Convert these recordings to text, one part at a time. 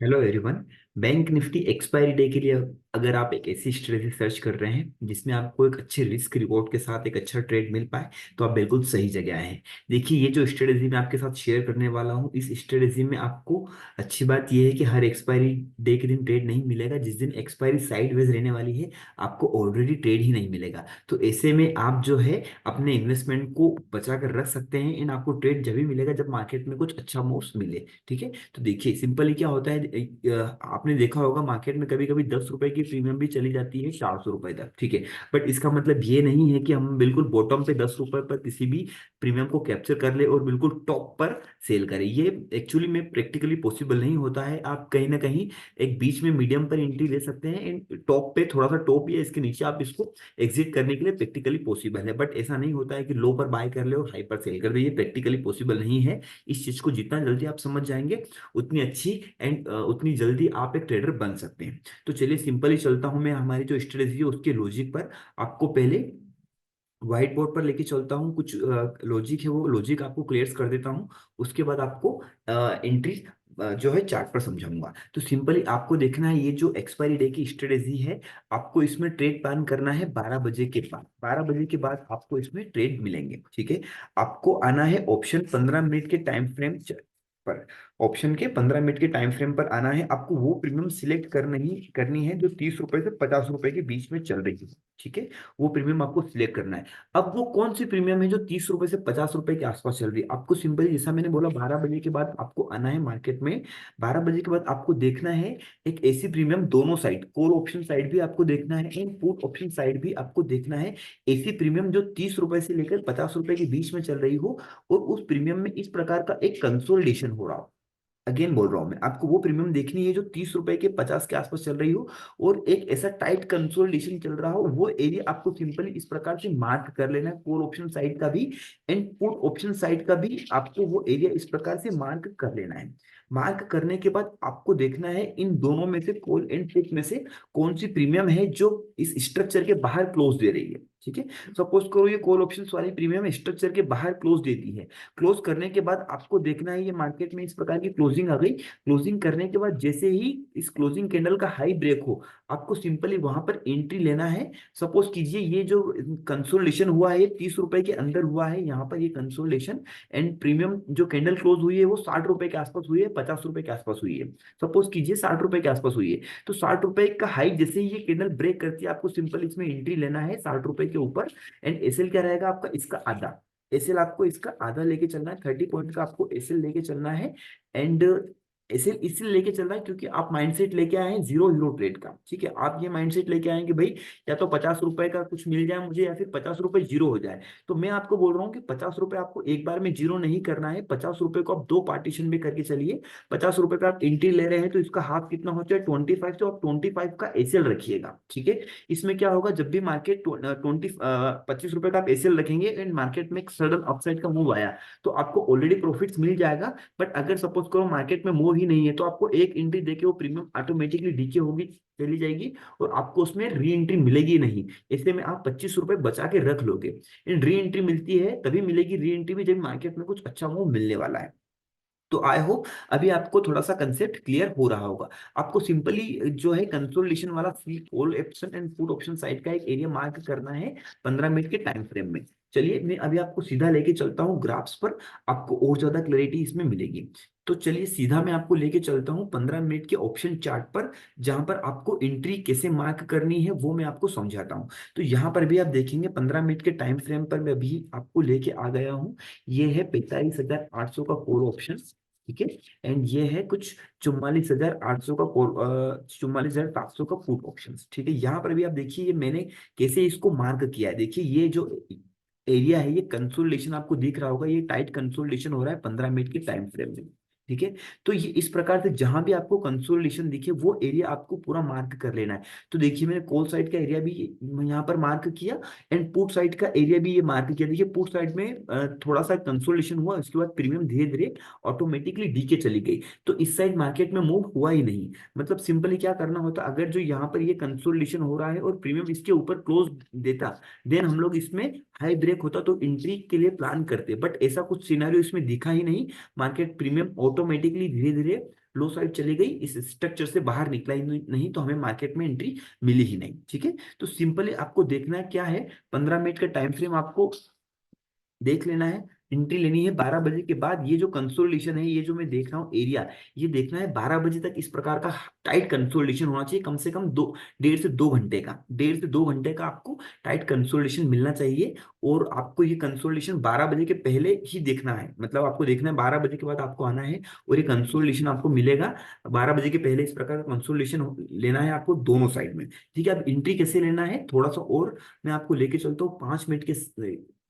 Hello everyone. Bank Nifty expiry day के लिए अगर आप एक ऐसी स्ट्रेटजी सर्च कर रहे हैं जिसमें आपको एक अच्छे रिस्क रिवॉर्ड के साथ एक अच्छा ट्रेड मिल पाए तो आप बिल्कुल सही जगह आए हैं। देखिए, ये जो स्ट्रेटजी मैं आपके साथ शेयर करने वाला हूँ, इस स्ट्रेटजी में आपको अच्छी बात यह है कि हर एक्सपायरी डे के दिन ट्रेड नहीं मिलेगा। जिस दिन एक्सपायरी साइडवेज रहने वाली है आपको ऑलरेडी ट्रेड ही नहीं मिलेगा। तो ऐसे में आप जो है अपने इन्वेस्टमेंट को बचा कर रख सकते हैं। इन आपको ट्रेड जब भी मिलेगा जब मार्केट में कुछ अच्छा मूव्स मिले। ठीक है, तो देखिए सिंपली क्या होता है, आपने देखा होगा मार्केट में कभी कभी 10 रुपए की प्रीमियम भी चली जाती है 400 रुपए तक। ठीक है, बट इसका मतलब ये नहीं है कि हम बिल्कुल बॉटम पे 10 रुपए पर किसी भी प्रीमियम को कैप्चर कर ले और बिल्कुल टॉप पर सेल करें। ये एक्चुअली में प्रैक्टिकली पॉसिबल नहीं होता है। आप कहीं ना कहीं एक बीच में मीडियम पर एंट्री ले सकते हैं। टॉप पे थोड़ा सा टॉप या इसके नीचे आप इसको एग्जिट करने के लिए प्रैक्टिकली पॉसिबल है, बट ऐसा नहीं होता है कि लो पर बाय कर ले और हाई पर सेल कर दे। ये प्रैक्टिकली पॉसिबल नहीं है। इस चीज को जितना जल्दी आप समझ जाएंगे उतनी अच्छी एंड उतनी जल्दी आप एक ट्रेडर बन सकते हैं। तो चलिए सिंपली चलता हूं मैं हमारी जो स्ट्रेटजी है उसके लॉजिक पर। आपको पहले व्हाइट बोर्ड पर लेके चलता हूँ, कुछ लॉजिक है वो लॉजिक आपको क्लियर कर देता हूँ। उसके बाद आपको एंट्री जो है चार्ट पर समझाऊंगा। तो सिंपली आपको देखना है ये जो एक्सपायरी डे की स्ट्रेटेजी है, आपको इसमें ट्रेड प्लान करना है 12 बजे के बाद। 12 बजे के बाद आपको इसमें ट्रेड मिलेंगे। ठीक है, आपको आना है ऑप्शन 15 मिनट के टाइम फ्रेम पर। ऑप्शन के 15 मिनट के टाइम फ्रेम पर आना है। आपको वो प्रीमियम सिलेक्ट करनी है जो 30 रुपए से 50 रुपए के बीच में चल रही है। ठीक है, वो प्रीमियम आपको सिलेक्ट करना है। अब वो कौन सी प्रीमियम है जो 30 रुपए से 50 रुपए के आसपास चल रही है? आपको सिंपली जैसा मैंने बोला 12 बजे के बाद आपको आना है मार्केट में। 12 बजे के बाद आपको देखना है एक ऐसी प्रीमियम, दोनों साइड कॉल ऑप्शन साइड भी आपको देखना है एंड पुट ऑप्शन साइड भी आपको देखना है। ऐसी प्रीमियम जो 30 रुपए से लेकर 50 रुपए के बीच में चल रही हो और उस प्रीमियम में इस प्रकार का एक कंसोलिडेशन हो रहा हो। अगेन बोल रहा हूं मैं, आपको वो प्रीमियम देखनी है जो 30 रुपए के 50 के आसपास चल रही हो और एक ऐसा टाइट कंसोलिडेशन चल रहा हो। वो एरिया आपको सिंपली इस प्रकार से मार्क कर लेना है, कॉल ऑप्शन साइड का भी एंड पुट ऑप्शन साइड का भी आपको वो एरिया इस प्रकार से मार्क कर लेना है। मार्क करने के बाद आपको देखना है इन दोनों में से कॉल एंड पुट में से कौन सी प्रीमियम है जो इस स्ट्रक्चर के बाहर क्लोज दे रही है। ठीक है, सपोज करो ये कॉल ऑप्शन वाली प्रीमियम स्ट्रक्चर के बाहर क्लोज देती है। क्लोज करने के बाद आपको देखना है ये मार्केट में इस प्रकार की क्लोजिंग आ गई। क्लोजिंग करने के बाद जैसे ही इस क्लोजिंग कैंडल का हाई ब्रेक हो आपको सिंपली वहां पर एंट्री लेना है। सपोज कीजिए ये जो कंसोलिडेशन हुआ है ये 30 रुपए के अंदर हुआ है, यहाँ पर ये कंसोलिडेशन एंड प्रीमियम जो कैंडल क्लोज हुई है वो 60 रुपए के आसपास हुई है, 50 रुपए के आसपास हुई है। सपोज कीजिए 60 रुपए के आसपास हुई है। तो 60 रुपए का हाई जैसे ही ये कैंडल ब्रेक करती है आपको सिंपल इसमें एंट्री लेना है 60 रुपए के ऊपर। एंड एसएल क्या रहेगा आपका, इसका आधा। एसएल आपको इसका आधा लेके चलना है, 30 पॉइंट का आपको एसएल लेके चलना है। एंड एसएल इसलिए लेके चल रहा है क्योंकि आप माइंडसेट लेके आए हैं जीरो हीरो ट्रेड का। ठीक है, आप ये माइंडसेट लेके आए हैं कि भाई या तो 50 रुपए का कुछ मिल जाए मुझे या फिर 50 रुपए जीरो हो जाए। तो मैं आपको बोल रहा हूँ कि 50 रुपए आपको एक बार में जीरो नहीं करना है, 50 रुपए को आप दो पार्टीशन में करके चलिए। 50 रुपए का आप एंट्री ले रहे हैं तो इसका हाफ कितना हो जाए 25, तो आप 25 का एसएल रखिएगा। ठीक है, इसमें क्या होगा जब भी मार्केट 25 रुपए का आप एसएल रखेंगे एंड मार्केट में एक सडन अपसाइड का मूव आया तो आपको ऑलरेडी प्रॉफिट्स मिल जाएगा। बट अगर सपोज करो मार्केट में मूव ही नहीं है तो आपको एक एंट्री देके वो प्रीमियम ऑटोमेटिकली डीके होगी, चली जाएगी और आपको उसमें री एंट्री मिलेगी नहीं। ऐसे में आप 25 रुपए बचा के रख लोगे। इन री एंट्री मिलती है तभी मिलेगी, री एंट्री भी जब मार्केट में कुछ अच्छा मूव मिलने वाला है। तो आई होप अभी आपको थोड़ा सा कंसेप्ट क्लियर हो रहा होगा। आपको सिंपली जो है कंसोलिडेशन वाला सी call option and put option side का एक एरिया मार्क करना है 15 मिनट के टाइम फ्रेम में। चलिए मैं अभी आपको सीधा लेके चलता हूँ ग्राफ्स पर, आपको और ज्यादा क्लैरिटी इसमें मिलेगी। तो चलिए सीधा मैं आपको लेके चलता हूँ 15 मिनट के ऑप्शन चार्ट पर, जहां पर आपको एंट्री कैसे मार्क करनी है वो मैं आपको समझाता हूँ। तो यहाँ पर भी आप देखेंगे 15 मिनट के टाइम फ्रेम पर मैं अभी आपको लेके आ गया हूँ। ये है 45,800 का कॉल ऑप्शन। ठीक है, एंड ये है कुछ 44,800 का 44,700 का पुट ऑप्शन। ठीक है, यहाँ पर भी आप देखिए ये मैंने कैसे इसको मार्क किया है। देखिए ये जो एरिया है ये कंसोलिडेशन आपको दिख रहा होगा, ये टाइट कंसोलिडेशन हो रहा है 15 मिनट के टाइम फ्रेम में। ठीक है, तो ये इस प्रकार से जहां भी आपको कंसोलिडेशन दिखे वो एरिया आपको पूरा मार्क कर लेना है। तो देखिए मैंने कॉल साइड का एरिया भी यहाँ पर मार्क किया एंड पुट साइड का एरिया भी ये मार्क किया। देखिए पुट साइड में थोड़ा सा कंसोलिडेशन हुआ, उसके बाद प्रीमियम धीरे धीरे ऑटोमेटिकली डीके चली गई। तो इस साइड मार्केट में मूव हुआ ही नहीं। मतलब सिंपली क्या करना होता, अगर जो यहाँ पर ये कंसोलिडेशन हो रहा है और प्रीमियम इसके ऊपर क्लोज देता, देन हम लोग इसमें हाई ब्रेक होता तो एंट्री के लिए प्लान करते, बट ऐसा कुछ सिनेरियो इसमें दिखा ही नहीं। मार्केट प्रीमियम ऑटोमेटिकली धीरे धीरे लो साइड चली गई, इस स्ट्रक्चर से बाहर निकला ही नहीं, तो हमें मार्केट में एंट्री मिली ही नहीं। ठीक है, तो सिंपली आपको देखना क्या है, 15 मिनट का टाइम फ्रेम आपको देख लेना है। एंट्री लेनी है 12 बजे के बाद। ये जो कंसोलिडेशन है, ये जो मैं देख रहा हूँ एरिया, ये देखना है 12 बजे तक इस प्रकार का टाइट कंसोलिडेशन होना चाहिए, कम से कम 1.5 से 2 घंटे का, 1.5 से 2 घंटे का आपको टाइट कंसोलिडेशन मिलना चाहिए। और आपको ये कंसोलिडेशन 12 बजे के पहले ही देखना है, मतलब आपको देखना है 12 बजे के बाद आपको आना है और ये कंसोलिडेशन आपको मिलेगा 12 बजे के पहले। इस प्रकार का कंसोलिडेशन लेना है आपको दोनों साइड में। ठीक है, अब एंट्री कैसे लेना है थोड़ा सा और मैं आपको लेके चलता हूँ 5 मिनट के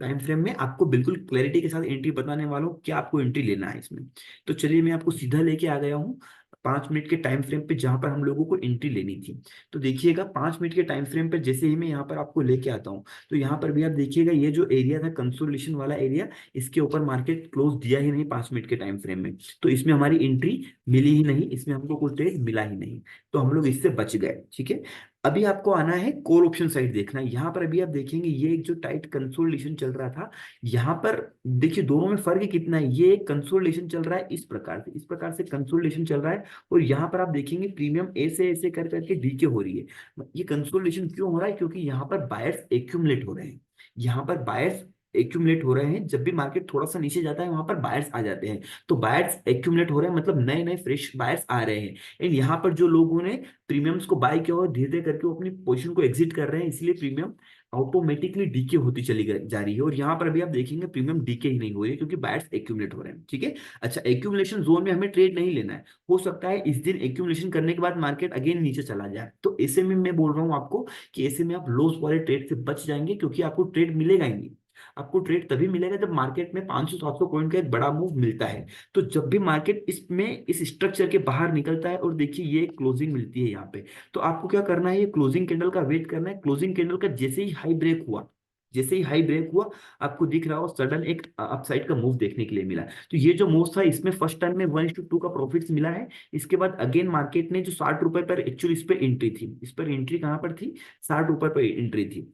टाइम फ्रेम में, आपको बिल्कुल क्लैरिटी के साथ एंट्री बताने वाला हूँ क्या आपको एंट्री लेना है इसमें। तो चलिए मैं आपको सीधा लेके आ गया हूँ 5 मिनट के टाइम फ्रेम पे, जहां पर हम लोगों को एंट्री लेनी थी। तो देखिएगा 5 मिनट के टाइम फ्रेम पे जैसे ही मैं यहाँ पर आपको लेके आता हूँ, तो यहाँ पर भी आप देखिएगा ये जो एरिया था कंसोलिडेशन वाला एरिया, इसके ऊपर मार्केट क्लोज दिया ही नहीं 5 मिनट के टाइम फ्रेम में, तो इसमें हमारी एंट्री मिली ही नहीं, इसमें हमको कोई ट्रेड मिला ही नहीं, तो हम लोग इससे बच गए। ठीक है, अभी आपको आना है कॉल ऑप्शन साइड देखना है। यहाँ पर अभी आप देखेंगे ये एक जो टाइट कंसोलिडेशन चल रहा था, यहाँ पर देखिए दोनों में फर्क कितना है। ये एक कंसोलिडेशन चल रहा है इस प्रकार से, इस प्रकार से कंसोलिडेशन चल रहा है, और यहाँ पर आप देखेंगे प्रीमियम ऐसे ऐसे कर करके डीके हो रही है। ये कंसोलिडेशन क्यों हो रहा है, क्योंकि यहाँ पर बायर्स एक्यूमुलेट हो रहे हैं। यहाँ पर बायर्स एक्यूमुलेट हो रहे हैं, जब भी मार्केट थोड़ा सा नीचे जाता है वहां पर बायर्स आ जाते हैं। तो बायर्स एक्यूमुलेट हो रहे हैं, मतलब नए नए फ्रेश बायर्स आ रहे हैं। एंड यहाँ पर जो लोगों ने प्रीमियम्स को बाय किया और धीरे धीरे करके वो अपनी पोजीशन को एग्जिट कर रहे हैं, इसलिए प्रीमियम ऑटोमेटिकली डीके होती जा रही है। और यहाँ पर अभी आप देखेंगे प्रीमियम डीके ही नहीं हो रही है, क्योंकि बायर्स एक्यूमुलेट हो रहे हैं। ठीक है, अच्छा एक्यूमुलेशन जोन में हमें ट्रेड नहीं लेना है, हो सकता है इस दिन एक्यूमुलेशन करने के बाद मार्केट अगेन नीचे चला जाए, तो ऐसे में मैं बोल रहा हूँ आपको कि ऐसे में आप लॉस वाले ट्रेड से बच जाएंगे, क्योंकि आपको ट्रेड मिलेगा ही नहीं। आपको ट्रेड तभी मिलेगा जब मार्केट में 500-700 पॉइंट का एक बड़ा मूव मिलता है। तो जब भी मार्केट इसमें इस स्ट्रक्चर के बाहर निकलता है, और देखिए ये क्लोजिंग मिलती है यहाँ पे, तो आपको क्या करना है, ये क्लोजिंग कैंडल का वेट करना है। क्लोजिंग कैंडल का जैसे ही हाई ब्रेक हुआ, जैसे ही हाई ब्रेक हुआ, आपको दिख रहा हो सडन एक अपसाइड का मूव देखने के लिए मिला। तो ये जो मूव था इसमें फर्स्ट टाइम में 1:2 का प्रॉफिट मिला है। इसके बाद अगेन मार्केट ने जो 60 रुपए पर एक्चुअली इस पर एंट्री थी, इस पर एंट्री कहाँ पर थी, 60 रुपए पर एंट्री थी।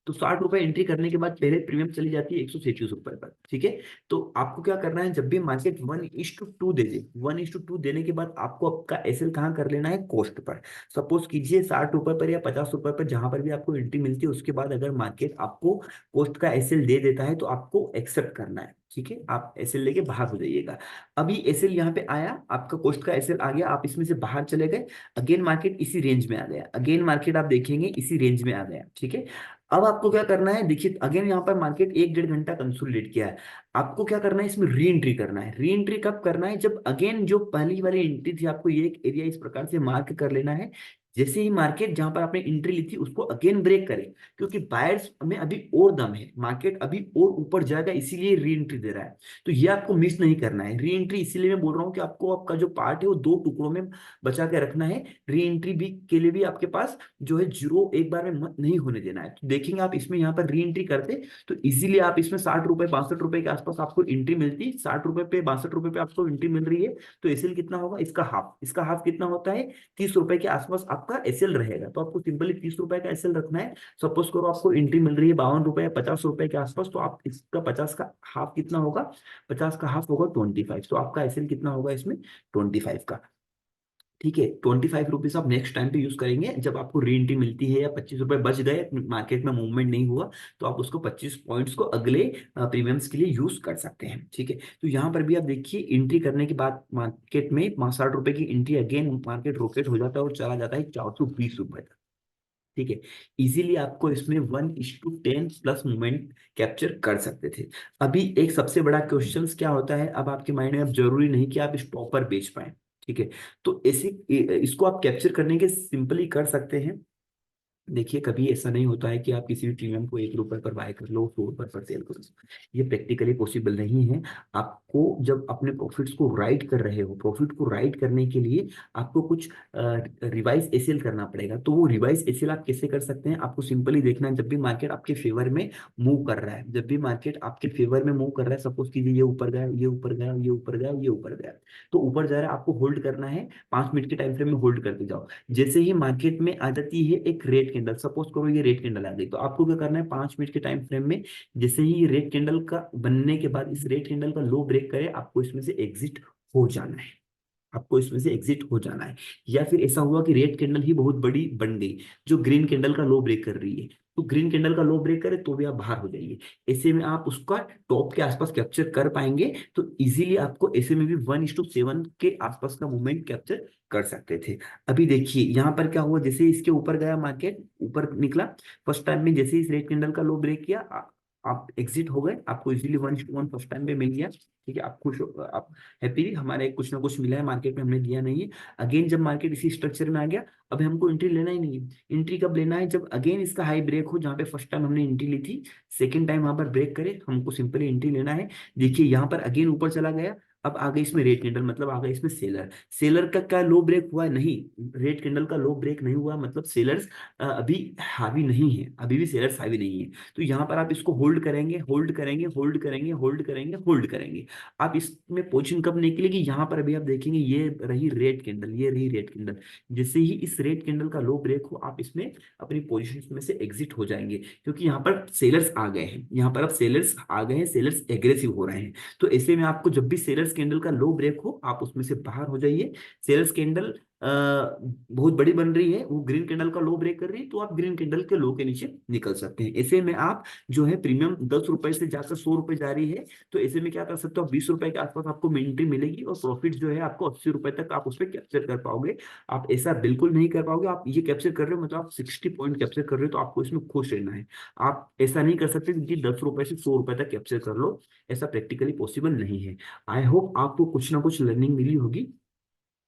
तो 60 रुपए एंट्री करने के बाद पहले प्रीमियम चली जाती है 137 रुपए पर। ठीक है, तो आपको क्या करना है, जब भी मार्केट 1:2 दे दे, 1:2 देने के बाद आपको आपका एसएल कहाँ कर लेना है, कॉस्ट पर। सपोज कीजिए 60 रुपए पर या 50 रुपए पर, जहां पर भी आपको एंट्री मिलती है, उसके बाद अगर मार्केट आपको कॉस्ट का एसएल दे देता है, तो आपको एक्सेप्ट करना है। ठीक है, आप एसएल लेके बाहर हो जाइएगा। अभी एसएल यहाँ पे आया, आपका कॉस्ट का एसएल आ गया, आप इसमें से बाहर चले गए, अगेन मार्केट इसी रेंज में आ गया, अगेन मार्केट आप देखेंगे इसी रेंज में आ गया। ठीक है, अब आपको क्या करना है, देखिए अगेन यहाँ पर मार्केट 1-1.5 घंटा कंसोलिडेट किया है। आपको क्या करना है, इसमें री एंट्री करना है। री एंट्री कब करना है, जब अगेन जो पहली वाली एंट्री थी, आपको ये एक एरिया इस प्रकार से मार्क कर लेना है। जैसे ही मार्केट जहां पर आपने एंट्री ली थी उसको अगेन ब्रेक करे, क्योंकि बायर्स में अभी और दम है, मार्केट अभी और ऊपर जाएगा, इसीलिए री एंट्री दे रहा है। तो ये आपको मिस नहीं करना है। री एंट्री इसीलिए मैं बोल रहा हूँ कि आपको आपका जो पार्ट है वो दो टुकड़ों में बचा के रखना है। री एंट्री भी के लिए भी आपके पास जो है जीरो एक बार में मत नहीं होने देना है। तो देखेंगे आप इसमें यहाँ पर री एंट्री करते, तो इजीली आप इसमें 60 रुपए 62 रुपए के आसपास आपको एंट्री मिलती, 60 रुपए पे 62 रुपए पे आपको एंट्री मिल रही है। तो एसएल कितना होगा, इसका हाफ, इसका हाफ कितना होता है, 30 रुपए के आसपास आपका एसएल रहेगा। तो आपको सिंपली 30 रुपए का एसएल रखना है। सपोज करो आपको एंट्री मिल रही है 52 रुपए या 50 रुपए के आसपास, तो आप इसका 50 का हाफ कितना होगा, 50 का हाफ होगा 25, तो आपका एसएल कितना होगा इसमें, 25 का। ठीक है, 25 रुपीज आप नेक्स्ट टाइम पे यूज करेंगे, जब आपको री एंट्री मिलती है या 25 रुपए बच गए, मार्केट में मूवमेंट नहीं हुआ, तो आप उसको 25 पॉइंट्स को अगले प्रीमियम्स के लिए यूज कर सकते हैं। ठीक है, तो यहाँ पर भी आप देखिए एंट्री करने के बाद मार्केट में 60 रुपए की एंट्री, अगेन मार्केट रॉकेट हो जाता है और चला जाता है 420 रुपए तक। ठीक है, इजीली आपको इसमें 1:10 प्लस मूवमेंट कैप्चर कर सकते थे। अभी एक सबसे बड़ा क्वेश्चन क्या होता है, अब आपके माइंड में, अब जरूरी नहीं कि आप स्टॉप पर बेच पाए। ठीक है, तो ऐसे इसको आप कैप्चर करने के सिंपली कर सकते हैं। देखिए कभी ऐसा नहीं होता है कि आप किसी भी प्रीमियम को 1 रुपए पर बाय कर लो, 100 रुपए पर सेल करो, ये प्रैक्टिकली पॉसिबल नहीं है। आपको जब अपने प्रॉफिट्स को राइट कर रहे हो, प्रॉफिट को राइट करने के लिए आपको कुछ रिवाइज एसएल करना पड़ेगा। तो वो रिवाइज एसएल आप कैसे कर सकते हैं, आपको सिंपली देखना है, जब भी मार्केट आपके फेवर में मूव कर रहा है, जब भी मार्केट आपके फेवर में मूव कर रहा है, सपोज कीजिए ये ऊपर गया, ये ऊपर गया, ये ऊपर गया, ये ऊपर गया, तो ऊपर जा रहा है, आपको होल्ड करना है, 5 मिनट के टाइम फ्रेम में होल्ड करते जाओ। जैसे ही मार्केट में आ जाती है एक रेड कैंडल, सपोज करो ये रेड कैंडल आ गई, तो आपको क्या करना है, 5 मिनट के टाइम फ्रेम में जैसे ही ये रेड कैंडल का बनने के बाद इस रेड कैंडल का लो ब्रेक करे, आपको इसमें से एग्जिट हो जाना है। आपको इसमें से एग्जिट हो जाना है। या फिर ऐसा हुआ कि रेड कैंडल ही बहुत बड़ी बन गई जो ग्रीन कैंडल का लो ब्रेक कर रही है, तो ग्रीन कैंडल का लो ब्रेक करे तो भी आप बाहर हो जाइए। ऐसे में आप उसका टॉप के आसपास कैप्चर कर पाएंगे, तो इजीली आपको ऐसे में भी 1:7 के आसपास का मूवमेंट कैप्चर कर सकते थे। अभी देखिए यहाँ पर क्या हुआ, जैसे इसके ऊपर गया मार्केट, ऊपर निकला फर्स्ट टाइम में, जैसे इस रेड कैंडल का लो ब्रेक किया, आप एग्जिट हो गए, आपको इजीली 1:1 फर्स्ट टाइम में मिल गया। ठीक है, आप खुश हो, आप हैप्पी, हमारे कुछ ना कुछ मिला है मार्केट में, हमने दिया नहीं है। अगेन जब मार्केट इसी स्ट्रक्चर में आ गया, अब हमको एंट्री लेना ही नहीं है। एंट्री कब लेना है, जब अगेन इसका हाई ब्रेक हो, जहाँ पे फर्स्ट टाइम हमने एंट्री ली थी, सेकंड टाइम वहां पर ब्रेक करे, हमको सिंपली एंट्री लेना है। देखिए यहाँ पर अगेन ऊपर चला गया, अब आ गई इसमें रेड कैंडल, मतलब आ गई इसमें सेलर। सेलर का क्या लो ब्रेक हुआ है, नहीं, रेड कैंडल का लो ब्रेक नहीं हुआ, मतलब सेलर्स अभी हावी नहीं है, अभी भी सेलर्स हावी नहीं है। तो यहाँ पर आप इसको होल्ड करेंगे, होल्ड करेंगे, होल्ड करेंगे, होल्ड करेंगे, होल्ड करेंगे। आप इसमें पोजीशन कब निकलेगी, यहाँ पर अभी आप देखेंगे ये रही रेड कैंडल, ये रही रेड कैंडल, जैसे ही इस रेड कैंडल का लो ब्रेक हो, आप इसमें अपनी पोजीशन में से एग्जिट हो जाएंगे, क्योंकि यहाँ पर सेलर्स आ गए हैं, यहाँ पर अब सेलर्स आ गए हैं, सेलर्स एग्रेसिव हो रहे हैं। तो ऐसे में आपको जब भी सेलर्स कैंडल का लो ब्रेक हो, आप उसमें से बाहर हो जाइए। सेलर्स कैंडल बहुत बड़ी बन रही है, वो ग्रीन कैंडल का लो ब्रेक कर रही है, तो आप ग्रीन कैंडल के लो के नीचे निकल सकते हैं। ऐसे में आप जो है प्रीमियम 10 रुपए से जाकर 100 रुपए जा रही है, तो ऐसे में क्या कर सकते हो, 20 रुपए के आसपास आपको एंट्री मिलेगी, और प्रॉफिट जो है आपको 80 रुपए तक आप उस पर कैप्चर कर पाओगे। आप ऐसा बिल्कुल नहीं कर पाओगे, आप ये कैप्चर कर रहे हो मतलब आप 60 पॉइंट कैप्चर कर रहे हो, तो आपको इसमें खुश रहना है। आप ऐसा नहीं कर सकते कि 10 रुपए से 100 रुपए तक कैप्चर कर लो, ऐसा प्रैक्टिकली पॉसिबल नहीं है। आई होप आपको कुछ ना कुछ लर्निंग मिली होगी।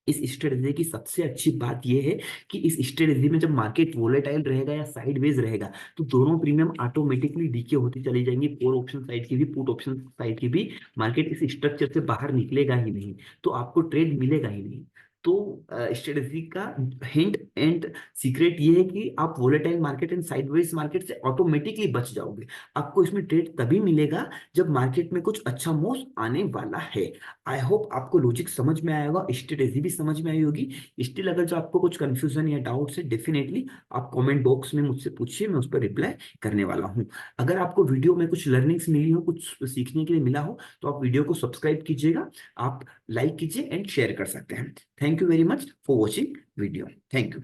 इस स्ट्रेटजी की सबसे अच्छी बात यह है कि इस स्ट्रेटजी में जब मार्केट वोलेटाइल रहेगा या साइडवेज रहेगा, तो दोनों प्रीमियम ऑटोमेटिकली डीके होती चली जाएंगी, कॉल ऑप्शन साइड की भी, पुट ऑप्शन साइड की भी। मार्केट इस स्ट्रक्चर से बाहर निकलेगा ही नहीं, तो आपको ट्रेड मिलेगा ही नहीं। तो स्ट्रेटजी का हिंट एंड सीक्रेट ये है कि आप volatile market and sideways market से ऑटोमेटिकली बच जाओगे। आपको इसमें ट्रेड तभी मिलेगा जब मार्केट में कुछ अच्छा मूव आने वाला है। आई होप आपको लॉजिक समझ में आया होगा, स्ट्रेटेजी भी समझ में आई होगी। स्टिल अगर जो आपको कुछ कंफ्यूजन या डाउट्स है, डेफिनेटली आप कमेंट बॉक्स में मुझसे पूछिए, मैं उस पर रिप्लाई करने वाला हूँ। अगर आपको वीडियो में कुछ लर्निंग्स मिली हो, कुछ सीखने के लिए मिला हो, तो आप वीडियो को सब्सक्राइब कीजिएगा, आप लाइक कीजिए एंड शेयर कर सकते हैं। Thank you very much for watching video. Thank you.